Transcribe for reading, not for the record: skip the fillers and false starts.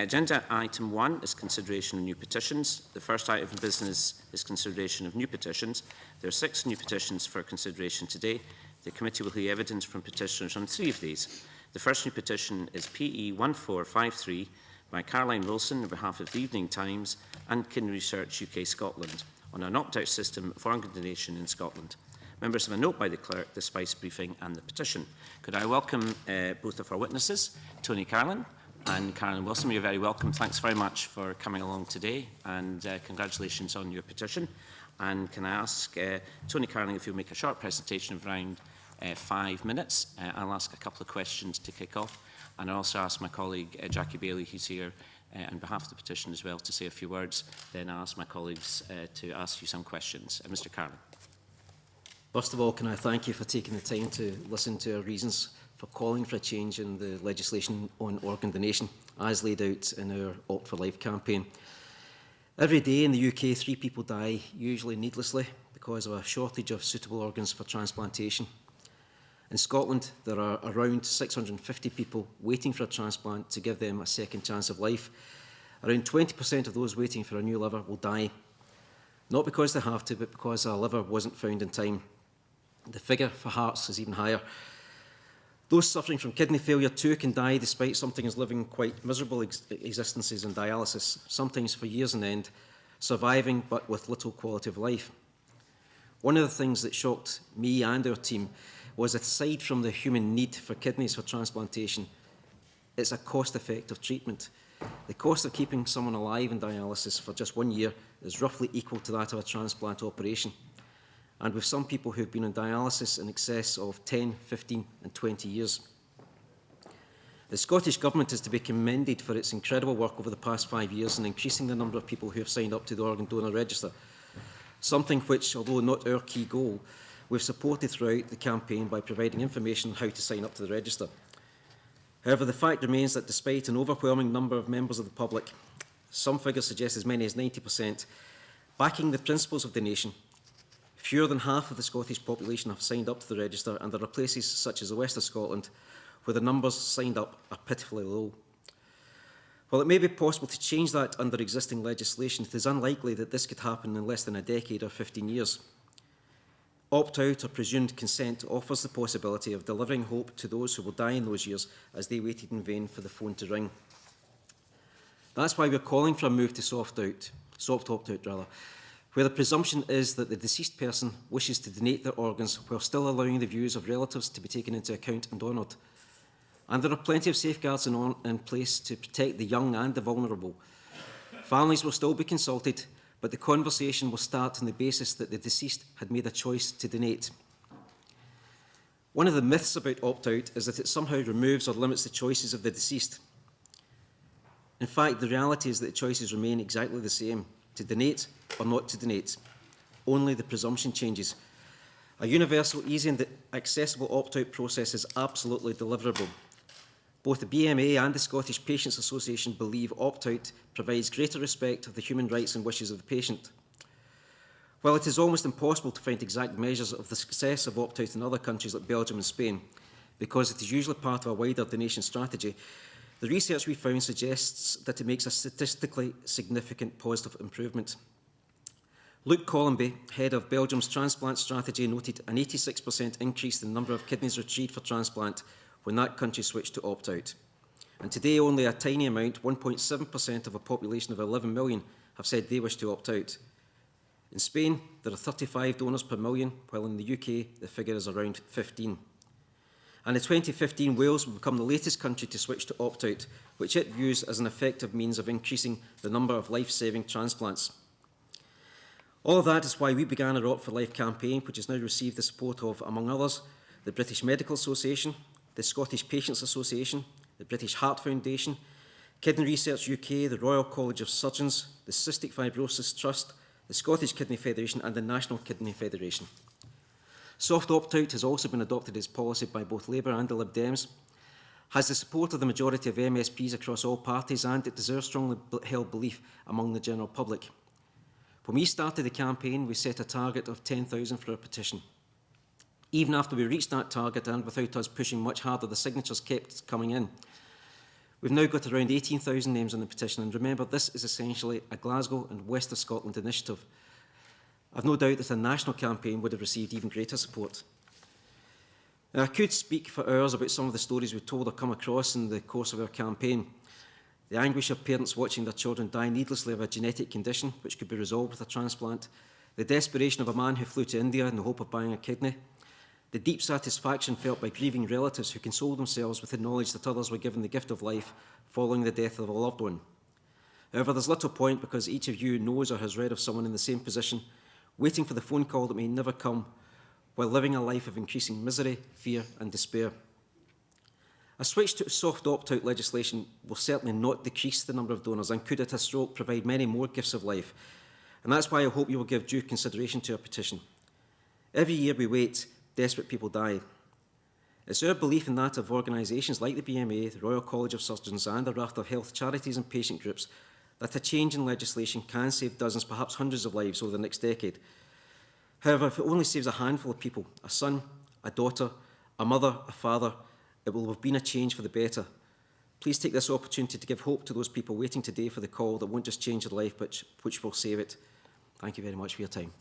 Agenda item 1 is consideration of new petitions. The first item of business is consideration of new petitions. There are 6 new petitions for consideration today. The committee will hear evidence from petitioners on 3 of these. The first new petition is PE 1453 by Caroline Wilson on behalf of the Evening Times and Kidney Research UK Scotland on an opt-out system for organ donation in Scotland. Members have a note by the clerk, the spice briefing and the petition. Could I welcome both of our witnesses, Tony Carlin and Caroline Wilson. You're very welcome. Thanks very much for coming along today, and congratulations on your petition. And can I ask Tony Carlin if you'll make a short presentation of around 5 minutes. I'll ask a couple of questions to kick off, and I'll also ask my colleague Jackie Bailey, who's here on behalf of the petition as well, to say a few words. Then I'll ask my colleagues to ask you some questions. Mr. Carlin. First of all, can I thank you for taking the time to listen to our reasons for calling for a change in the legislation on organ donation, as laid out in our Opt for Life campaign. Every day in the UK, 3 people die, usually needlessly, because of a shortage of suitable organs for transplantation. In Scotland, there are around 650 people waiting for a transplant to give them a second chance of life. Around 20% of those waiting for a new liver will die, not because they have to, but because a liver wasn't found in time. The figure for hearts is even higher. Those suffering from kidney failure too can die despite sometimes living quite miserable existences on dialysis, sometimes for years on end, surviving but with little quality of life. One of the things that shocked me and our team was that aside from the human need for kidneys for transplantation, it's a cost-effective treatment. The cost of keeping someone alive in dialysis for just 1 year is roughly equal to that of a transplant operation. And with some people who've been on dialysis in excess of 10, 15 and 20 years. The Scottish Government is to be commended for its incredible work over the past 5 years in increasing the number of people who have signed up to the Organ Donor Register, something which, although not our key goal, we've supported throughout the campaign by providing information on how to sign up to the register. However, the fact remains that despite an overwhelming number of members of the public, some figures suggest as many as 90%, backing the principles of donation, fewer than half of the Scottish population have signed up to the register, and there are places such as the west of Scotland where the numbers signed up are pitifully low. While it may be possible to change that under existing legislation, it is unlikely that this could happen in less than a decade or 15 years. Opt-out or presumed consent offers the possibility of delivering hope to those who will die in those years as they waited in vain for the phone to ring. That's why we're calling for a move to soft opt-out, where the presumption is that the deceased person wishes to donate their organs while still allowing the views of relatives to be taken into account and honoured. And there are plenty of safeguards in place to protect the young and the vulnerable. Families will still be consulted, but the conversation will start on the basis that the deceased had made a choice to donate. One of the myths about opt-out is that it somehow removes or limits the choices of the deceased. In fact, the reality is that the choices remain exactly the same: to donate or not to donate. Only the presumption changes. A universal, easy and accessible opt-out process is absolutely deliverable. Both the BMA and the Scottish Patients Association believe opt-out provides greater respect of the human rights and wishes of the patient. While it is almost impossible to find exact measures of the success of opt-out in other countries like Belgium and Spain, because it is usually part of a wider donation strategy, the research we found suggests that it makes a statistically significant positive improvement. Luke Collenby, head of Belgium's transplant strategy, noted an 86% increase in the number of kidneys retrieved for transplant when that country switched to opt-out. And today only a tiny amount, 1.7% of a population of 11 million, have said they wish to opt out. In Spain, there are 35 donors per million, while in the UK the figure is around 15. And in 2015, Wales will become the latest country to switch to opt-out, which it views as an effective means of increasing the number of life-saving transplants. All of that is why we began our Opt for Life campaign, which has now received the support of, among others, the British Medical Association, the Scottish Patients Association, the British Heart Foundation, Kidney Research UK, the Royal College of Surgeons, the Cystic Fibrosis Trust, the Scottish Kidney Federation and the National Kidney Federation. Soft opt-out has also been adopted as policy by both Labour and the Lib Dems, has the support of the majority of MSPs across all parties, and it deserves strongly held belief among the general public. When we started the campaign, we set a target of 10,000 for our petition. Even after we reached that target, and without us pushing much harder, the signatures kept coming in. We've now got around 18,000 names on the petition, and remember, this is essentially a Glasgow and West of Scotland initiative. I've no doubt that a national campaign would have received even greater support. Now, I could speak for hours about some of the stories we've told or come across in the course of our campaign. The anguish of parents watching their children die needlessly of a genetic condition which could be resolved with a transplant, the desperation of a man who flew to India in the hope of buying a kidney, the deep satisfaction felt by grieving relatives who consoled themselves with the knowledge that others were given the gift of life following the death of a loved one. However, there's little point because each of you knows or has read of someone in the same position, waiting for the phone call that may never come, while living a life of increasing misery, fear and despair. A switch to soft opt-out legislation will certainly not decrease the number of donors and could at a stroke provide many more gifts of life. And that's why I hope you will give due consideration to our petition. Every year we wait, desperate people die. It's our belief in that of organisations like the BMA, the Royal College of Surgeons and a raft of health charities and patient groups that a change in legislation can save dozens, perhaps hundreds of lives over the next decade. However, if it only saves a handful of people, a son, a daughter, a mother, a father, it will have been a change for the better. Please take this opportunity to give hope to those people waiting today for the call that won't just change their life, but which will save it. Thank you very much for your time.